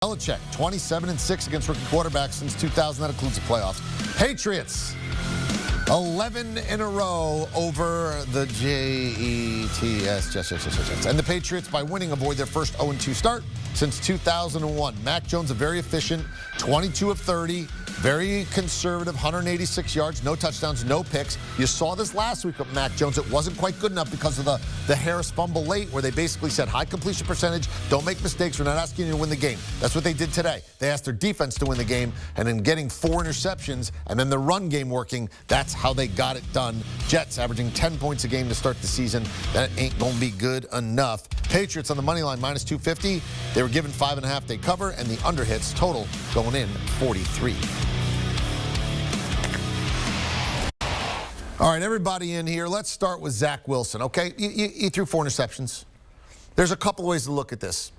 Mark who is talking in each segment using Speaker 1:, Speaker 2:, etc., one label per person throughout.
Speaker 1: Belichick, 27-6 against rookie quarterbacks since 2000. That includes the playoffs. Patriots, 11 in a row over the Jets. And the Patriots, by winning, avoid their first 0-2 start since 2001. Mac Jones, a very efficient 22 of 30, very conservative, 186 yards, no touchdowns, no picks. You saw this last week with Mac Jones. It wasn't quite good enough because of the Harris fumble late, where they basically said high completion percentage, don't make mistakes, we're not asking you to win the game. That's what they did today. They asked their defense to win the game, and in getting 4 interceptions and then the run game working, that's how they got it done. Jets averaging 10 points a game to start the season. That ain't going to be good enough. Patriots on the money line, -250. They were given 5.5. They cover, and the under hits total going in 43. All right, everybody in here, let's start with Zach Wilson, okay? He threw 4 interceptions. There's a couple ways to look at this.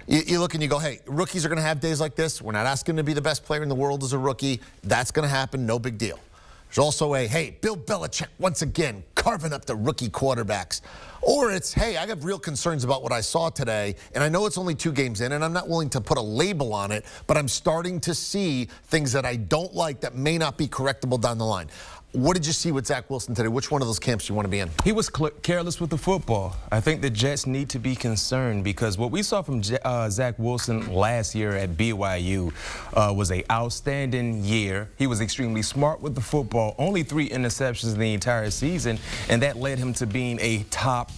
Speaker 1: You look and you go, hey, rookies are going to have days like this. We're not asking him to be the best player in the world as a rookie. That's going to happen, no big deal. There's also hey, Bill Belichick, once again, carving up the rookie quarterbacks. Or it's, hey, I have real concerns about what I saw today, and I know it's only 2 games in, and I'm not willing to put a label on it, but I'm starting to see things that I don't like that may not be correctable down the line. What did you see with Zach Wilson today? Which one of those camps do you want to be in? He was
Speaker 2: careless with the football. I think the Jets need to be concerned, because what we saw from Zach Wilson last year at BYU was an outstanding year. He was extremely smart with the football, only 3 interceptions in the entire season, and that led him to being a top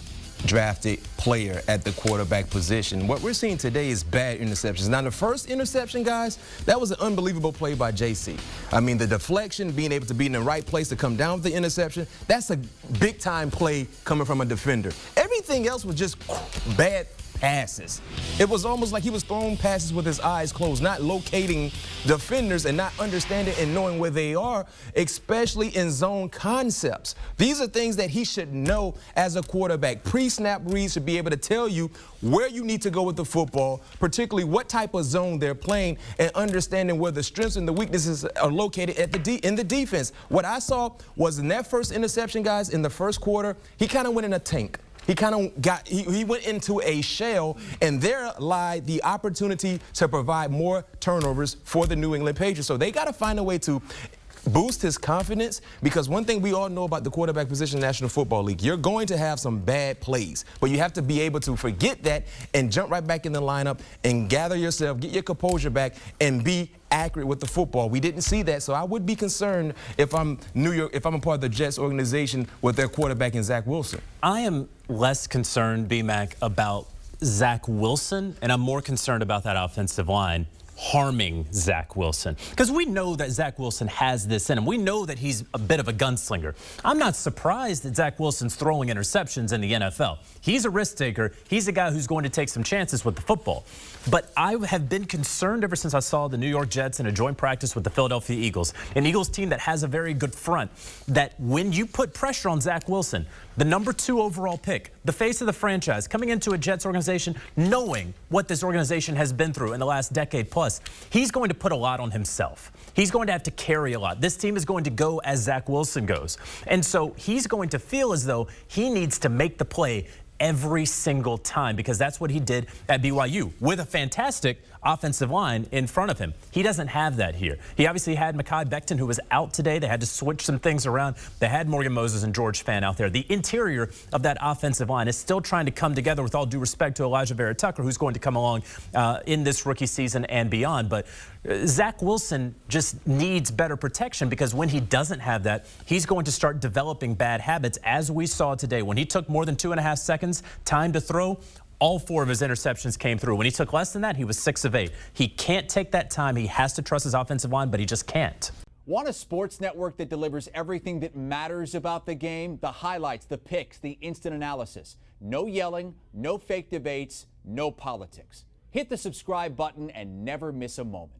Speaker 2: drafted player at the quarterback position. What we're seeing today is bad interceptions. Now, the first interception, guys, that was an unbelievable play by JC. I mean, the deflection, being able to be in the right place to come down with the interception, that's a big-time play coming from a defender. Everything else was just bad passes. It was almost like he was throwing passes with his eyes closed, not locating defenders and not understanding and knowing where they are, especially in zone concepts. These are things that he should know as a quarterback. Pre-snap reads should be able to tell you where you need to go with the football, particularly what type of zone they're playing, and understanding where the strengths and the weaknesses are located in the defense. What I saw was in that first interception, guys, in the first quarter, he kind of went in a tank. He kind of he went into a shell, and there lied the opportunity to provide more turnovers for the New England Patriots. So they got to find a way to boost his confidence, because one thing we all know about the quarterback position in the National Football League, you're going to have some bad plays, but you have to be able to forget that and jump right back in the lineup and gather yourself, get your composure back, and be accurate with the football. We didn't see that, so I would be concerned if I'm a part of the Jets organization with their quarterback in Zach Wilson.
Speaker 3: I am less concerned, B-Mac, about Zach Wilson, and I'm more concerned about that offensive line harming Zach Wilson, because we know that Zach Wilson has this in him. We know that he's a bit of a gunslinger. I'm not surprised that Zach Wilson's throwing interceptions in the NFL. He's a risk taker. He's a guy who's going to take some chances with the football. But I have been concerned ever since I saw the New York Jets in a joint practice with the Philadelphia Eagles, an Eagles team that has a very good front, that when you put pressure on Zach Wilson, the #2 overall pick, the face of the franchise, coming into a Jets organization, knowing what this organization has been through in the last decade plus, he's going to put a lot on himself. He's going to have to carry a lot. This team is going to go as Zach Wilson goes. And so he's going to feel as though he needs to make the play every single time, because that's what he did at BYU with a fantastic offensive line in front of him. He doesn't have that here. He obviously had Mekhi Becton, who was out today. They had to switch some things around. They had Morgan Moses and George Fant out there. The interior of that offensive line is still trying to come together, with all due respect to Elijah Vera-Tucker, who's going to come along in this rookie season and beyond. But Zach Wilson just needs better protection, because when he doesn't have that, he's going to start developing bad habits, as we saw today. When he took more than 2.5 seconds time to throw, all 4 of his interceptions came through. When he took less than that, he was 6 of 8. He can't take that time. He has to trust his offensive line, but he just can't.
Speaker 4: Want a sports network that delivers everything that matters about the game? The highlights, the picks, the instant analysis. No yelling, no fake debates, no politics. Hit the subscribe button and never miss a moment.